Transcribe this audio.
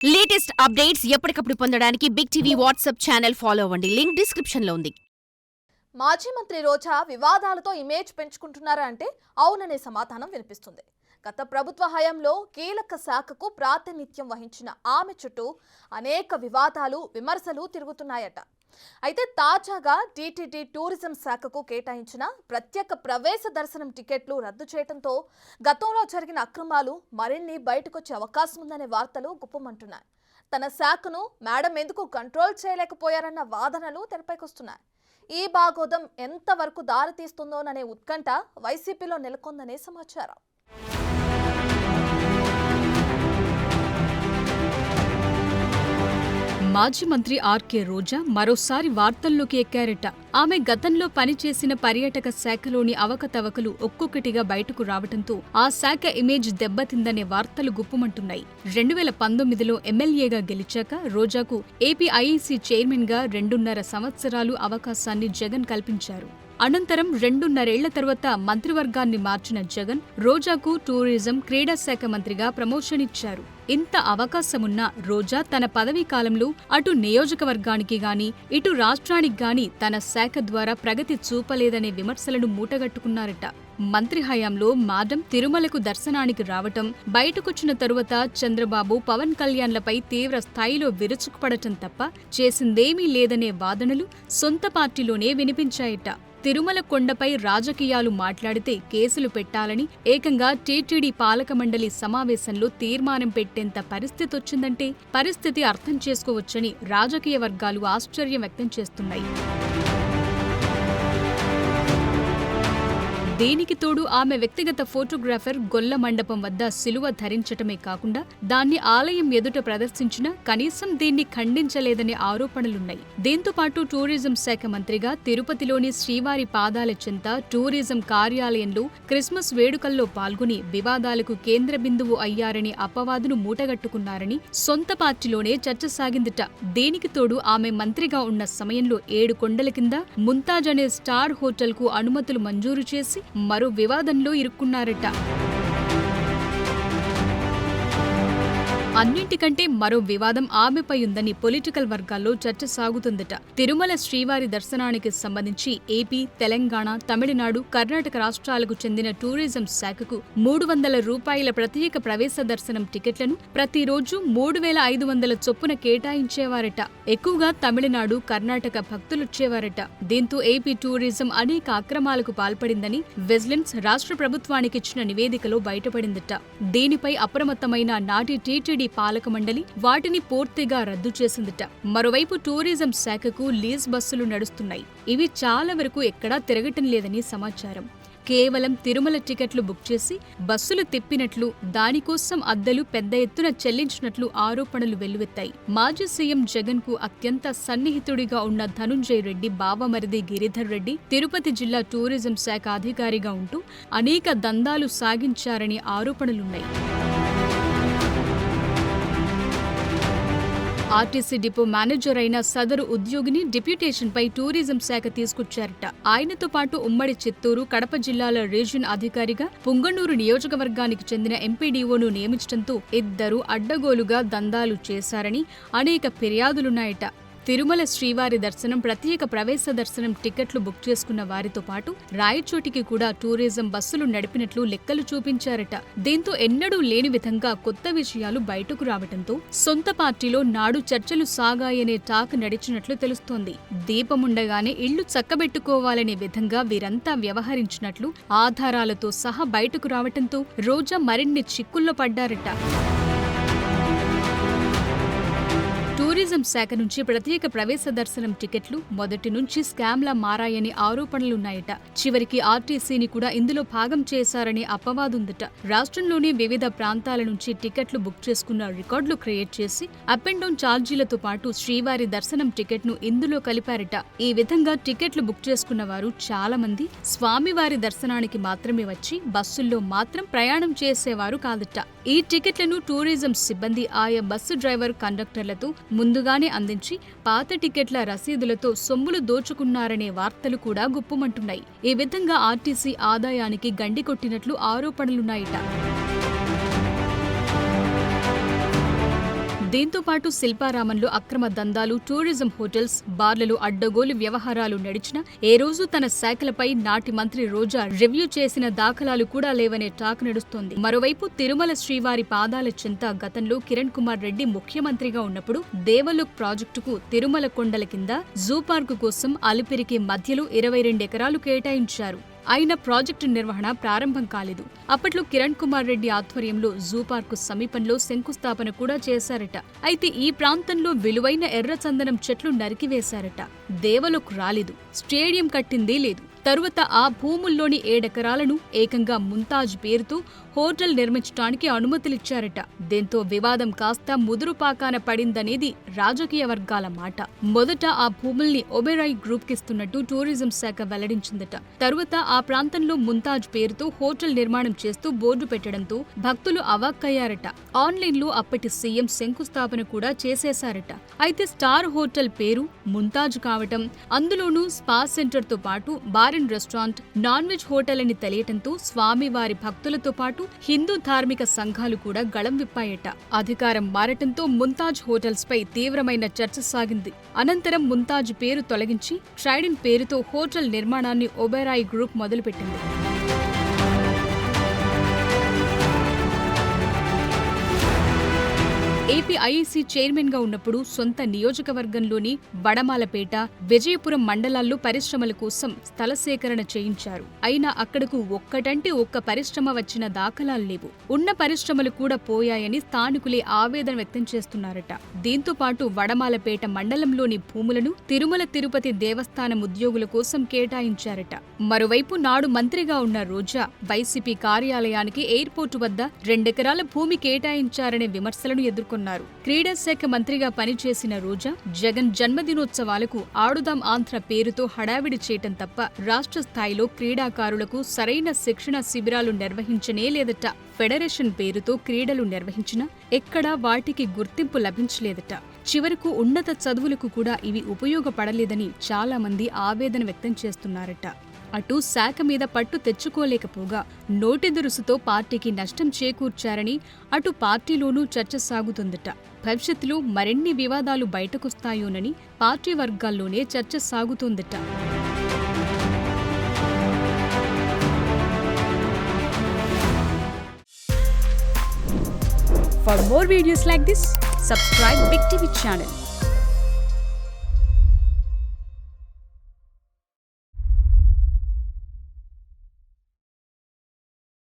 Latest updates ఎప్పటికప్పుడు పొందడానికి big TV WhatsApp channel follow అవ్వండి. లింక్ డిస్క్రిప్షన్ లో ఉంది. మాజీ మంత్రి రోజా వివాదాలతో ఇమేజ్ పెంచుకుంటున్నారా అంటే అవుననే సమాధానం వినిపిస్తుంది. గత ప్రభుత్వ హయాంలో కీలక శాఖకు ప్రాతినిధ్యం వహించిన ఆమె చుట్టూ అనేక వివాదాలు, విమర్శలు తిరుగుతున్నాయట. అయితే తాజాగా టీటీడీ టూరిజం శాఖకు కేటాయించిన ప్రత్యేక ప్రవేశ దర్శనం టికెట్లు రద్దు చేయడంతో గతంలో జరిగిన అక్రమాలు మరిన్ని బయటకొచ్చే అవకాశం ఉందనే వార్తలు గుప్పమంటున్నాయి. తన శాఖను మేడం ఎందుకు కంట్రోల్ చేయలేకపోయారన్న వాదనలు తెరపైకొస్తున్నాయి. ఈ బాగోదం ఎంతవరకు దారితీస్తుందోననే ఉత్కంఠ వైసీపీలో నెలకొందనే సమాచారం. మాజీ మంత్రి ఆర్కే రోజా మరోసారి వార్తల్లోకి ఎక్కారట. ఆమె గతంలో పనిచేసిన పర్యాటక శాఖలోని అవకతవకలు ఒక్కొక్కటిగా బయటకు రావడంతో ఆ శాఖ ఇమేజ్ దెబ్బతిందనే వార్తలు గుప్పమంటున్నాయి. 2019లో ఎమ్మెల్యేగా గెలిచాక రోజాకు ఏపీ ఐఈసీ చైర్మన్ గా 2.5 సంవత్సరాలు అవకాశాన్ని జగన్ కల్పించారు. అనంతరం 2.5 ఏళ్ల తర్వాత మంత్రివర్గాన్ని మార్చిన జగన్ రోజాకు టూరిజం, క్రీడా శాఖ మంత్రిగా ప్రమోషన్ ఇచ్చారు. ఇంత అవకాశమున్నా రోజా తన పదవీ కాలంలో అటు నియోజకవర్గానికి గాని, ఇటు రాష్ట్రానికి గాని తన శాఖ ద్వారా ప్రగతి చూపలేదనే విమర్శలను మూటగట్టుకున్నారట. మంత్రి హయాంలో మాడం తిరుమలకు దర్శనానికి రావటం, బయటకొచ్చిన తరువాత చంద్రబాబు, పవన్ కళ్యాణ్లపై తీవ్ర స్థాయిలో విరుచుకుపడటం తప్ప చేసిందేమీ లేదనే వాదనలు సొంత పార్టీలోనే వినిపించాయట. తిరుమల కొండపై రాజకీయాలు మాట్లాడితే కేసులు పెట్టాలని ఏకంగా టీటీడీ పాలక మండలి సమావేశంలో తీర్మానం పెట్టేంత పరిస్థితొచ్చిందంటే పరిస్థితి అర్థం చేసుకోవచ్చని రాజకీయ వర్గాలు ఆశ్చర్యం వ్యక్తం చేస్తున్నాయి. దీనికి తోడు ఆమె వ్యక్తిగత ఫోటోగ్రాఫర్ గొల్ల మండపం వద్ద శిలువ ధరించటమే కాకుండా దాన్ని ఆలయం ఎదుట ప్రదర్శించినా కనీసం దీన్ని ఖండించలేదనే ఆరోపణలున్నాయి. దీంతో పాటు టూరిజం శాఖ మంత్రిగా తిరుపతిలోని శ్రీవారి పాదాల చెంత టూరిజం కార్యాలయంలో క్రిస్మస్ వేడుకల్లో పాల్గొని వివాదాలకు కేంద్ర బిందువు అయ్యారని అపవాదును మూటగట్టుకున్నారని సొంత పార్టీలోనే చర్చ సాగిందిట. దీనికి తోడు ఆమె మంత్రిగా ఉన్న సమయంలో 7 కొండల కింద ముంతాజ్ అనే స్టార్ హోటల్ కు అనుమతులు మంజూరు చేసి మరో వివాదంలో ఇరుక్కున్నారట. అన్నింటికంటే మరో వివాదం ఆమెపై ఉందని పొలిటికల్ వర్గాల్లో చర్చ సాగుతుందట. తిరుమల శ్రీవారి దర్శనానికి సంబంధించి ఏపీ, తెలంగాణ, తమిళనాడు, కర్ణాటక రాష్ట్రాలకు చెందిన టూరిజం శాఖకు 300 రూపాయల ప్రత్యేక ప్రవేశ దర్శనం టికెట్లను ప్రతిరోజు 3,500 చొప్పున కేటాయించేవారట. ఎక్కువగా తమిళనాడు, కర్ణాటక భక్తులొచ్చేవారట. దీంతో ఏపీ టూరిజం అనేక అక్రమాలకు పాల్పడిందని విజిలెన్స్ రాష్ట్ర ప్రభుత్వానికిచ్చిన నివేదికలో బయటపడిందట. దీనిపై అప్రమత్తమైన నాటి టీటీడీ పాలక మండలి వాటిని పూర్తిగా రద్దు చేసిందట. మరోవైపు టూరిజం శాఖకు లీజ్ బస్సులు నడుస్తున్నాయి. ఇవి చాలా వరకు ఎక్కడా తిరగటం లేదని సమాచారం. కేవలం తిరుమల టికెట్లు బుక్ చేసి బస్సులు తిప్పినట్లు, దానికోసం అద్దెలు పెద్ద ఎత్తున చెల్లించినట్లు ఆరోపణలు వెల్లువెత్తాయి. మాజీ సీఎం జగన్ కు అత్యంత సన్నిహితుడిగా ఉన్న ధనుంజయ రెడ్డి బావమరిది గిరిధర్ రెడ్డి తిరుపతి జిల్లా టూరిజం శాఖ అధికారిగా ఉంటూ అనేక దందాలు సాగించారని ఆరోపణలున్నాయి. ఆర్టీసీ డిపో మేనేజర్ అయిన సదరు ఉద్యోగిని డిప్యూటేషన్పై టూరిజం శాఖ తీసుకొచ్చారట. ఆయనతో పాటు ఉమ్మడి చిత్తూరు, కడప జిల్లాల రీజియన్ అధికారిగా పుంగనూరు నియోజకవర్గానికి చెందిన ఎంపీడీఓను నియమించడంతో ఇద్దరు అడ్డగోలుగా దందాలు చేశారని అనేక ఫిర్యాదులున్నాయట. తిరుమల శ్రీవారి దర్శనం, ప్రత్యేక ప్రవేశ దర్శనం టికెట్లు బుక్ చేసుకున్న వారితో పాటు రాయచోటికి కూడా టూరిజం బస్సులు నడిపినట్లు లెక్కలు చూపించారట. దీంతో ఎన్నడూ లేని విధంగా కొత్త విషయాలు బయటకు రావడంతో సొంత పార్టీలో నాడు చర్చలు సాగాయనే టాక్ నడిచినట్లు తెలుస్తోంది. దీపముండగానే ఇళ్లు చక్కబెట్టుకోవాలనే విధంగా వీరంతా వ్యవహరించినట్లు ఆధారాలతో సహా బయటకు రావడంతో రోజా మరిన్ని చిక్కుల్లో పడ్డారట. టూరిజం శాఖ నుంచి ప్రత్యేక ప్రవేశ దర్శనం టికెట్లు మొదటి నుంచి స్కామ్లా మారాయని ఆరోపణలున్నాయట. చివరికి ఆర్టీసీని కూడా ఇందులో భాగం చేశారని అపవాదుందట. రాష్ట్రంలోని వివిధ ప్రాంతాల నుంచి టికెట్లు బుక్ చేసుకున్న రికార్డులు క్రియేట్ చేసి అప్ అండ్ డౌన్ ఛార్జీలతో పాటు శ్రీవారి దర్శనం టికెట్ను ఇందులో కలిపారట. ఈ విధంగా టికెట్లు బుక్ చేసుకున్న వారు చాలా మంది స్వామివారి దర్శనానికి మాత్రమే వచ్చి బస్సుల్లో మాత్రం ప్రయాణం చేసేవారు కాదట. ఈ టికెట్లను టూరిజం సిబ్బంది ఆయా బస్సు డ్రైవర్, కండక్టర్లతో ముందుగానే అందించి పాత టికెట్ల రసీదులతో సొమ్ములు దోచుకున్నారనే వార్తలు కూడా గుప్పుమంటున్నాయి. ఈ విధంగా ఆర్టీసీ ఆదాయానికి గండి కొట్టినట్లు ఆరోపణలున్నాయట. దీంతో పాటు శిల్పారామంలో అక్రమ దందాలు, టూరిజం హోటల్స్, బార్లలో అడ్డగోలు వ్యవహారాలు నడిచినా ఏ రోజు తన శాఖలపై నాటి మంత్రి రోజా రివ్యూ చేసిన దాఖలాలు కూడా లేవనే టాక్ నడుస్తోంది. మరోవైపు తిరుమల శ్రీవారి పాదాల చెంత గతంలో కిరణ్ కుమార్ రెడ్డి ముఖ్యమంత్రిగా ఉన్నప్పుడు దేవలోక్ ప్రాజెక్టుకు తిరుమల కొండల కింద జూ పార్కు కోసం అలిపిరికి మధ్యలో 22 ఎకరాలు కేటాయించారు. అయినా ప్రాజెక్టు నిర్వహణ ప్రారంభం కాలేదు. అప్పట్లో కిరణ్ కుమార్ రెడ్డి ఆధ్వర్యంలో జూ పార్కు సమీపంలో శంకుస్థాపన కూడా చేశారట. అయితే ఈ ప్రాంతంలో విలువైన ఎర్రచందనం చెట్లు నరికివేశారట. దేవలోక్ రాలేదు, స్టేడియం కట్టిందీ లేదు. తరువాత ఆ భూముల్లోని 7 ఎకరాలను ఏకంగా ముంతాజ్ పేరుతో హోటల్ నిర్మించడానికి అనుమతులిచ్చారట. దీంతో వివాదం కాస్త ముదురుపాకాన పడిందనేది రాజకీయ వర్గాల మాట. మొదట ఆ భూముల్ని ఒబెరాయ్ గ్రూప్ కిస్తున్నట్టు టూరిజం శాఖ వెల్లడించిందట. తరువాత ఆ ప్రాంతంలో ముంతాజ్ పేరుతో హోటల్ నిర్మాణం చేస్తూ బోర్డు పెట్టడంతో భక్తులు అవాక్కయ్యారట. ఆన్లైన్లో అప్పటి సీఎం శంకుస్థాపన కూడా చేసేశారట. అయితే స్టార్ హోటల్ పేరు ముంతాజ్ కావటం, అందులోనూ స్పా సెంటర్ తో పాటు bar and restaurant, non veg hotel అని తెలియటంతో స్వామివారి భక్తులతో పాటు హిందూ ధార్మిక సంఘాలు కూడా గళం విప్పాయట. అధికారం మారటంతో ముంతాజ్ హోటల్స్ పై తీవ్రమైన చర్చ సాగింది. అనంతరం ముంతాజ్ పేరు తొలగించి ట్రైడెంట్ పేరుతో హోటల్ నిర్మాణాన్ని ఒబెరాయ్ గ్రూప్ మొదలుపెట్టింది. ఏపీ ఐఈసీ చైర్మన్ గా ఉన్నప్పుడు సొంత నియోజకవర్గంలోని వడమాలపేట, విజయపురం మండలాల్లో పరిశ్రమల కోసం స్థల సేకరణ చేయించారు. అయినా అక్కడకు ఒక్కటంటే ఒక్క పరిశ్రమ వచ్చిన దాఖలాలు లేవు. ఉన్న పరిశ్రమలు కూడా పోయాయని స్థానికులే ఆవేదన వ్యక్తం చేస్తున్నారట. దీంతో పాటు వడమాలపేట మండలంలోని భూములను తిరుమల తిరుపతి దేవస్థానం ఉద్యోగుల కోసం కేటాయించారట. మరోవైపు నాడు మంత్రిగా ఉన్న రోజా వైసీపీ కార్యాలయానికి ఎయిర్పోర్టు వద్ద 2 ఎకరాల భూమి కేటాయించారనే విమర్శలను ఎదుర్కొన్నారు. క్రీడా శాఖ మంత్రిగా పనిచేసిన రోజా జగన్ జన్మదినోత్సవాలకు ఆడుదాం ఆంధ్ర పేరుతో హడావిడి చేయటం తప్ప రాష్ట్ర స్థాయిలో క్రీడాకారులకు సరైన శిక్షణ శిబిరాలు నిర్వహించనే లేదట. ఫెడరేషన్ పేరుతో క్రీడలు నిర్వహించినా ఎక్కడా వాటికి గుర్తింపు లభించలేదట. చివరకు ఉన్నత చదువులకు కూడా ఇవి ఉపయోగపడలేదని చాలా మంది ఆవేదన వ్యక్తం చేస్తున్నారట. అటు శాఖ మీద పట్టు తెచ్చుకోలేకపోగా నోటెదురుసుతో పార్టీకి నష్టం చేకూర్చారని అటు పార్టీలోనూ చర్చ సాగుతుందట. భవిష్యత్తులో మరిన్ని వివాదాలు బయటకొస్తాయోనని పార్టీ వర్గాల్లోనే చర్చ సాగుతోందట. For more videos like this, subscribe Big TV channel.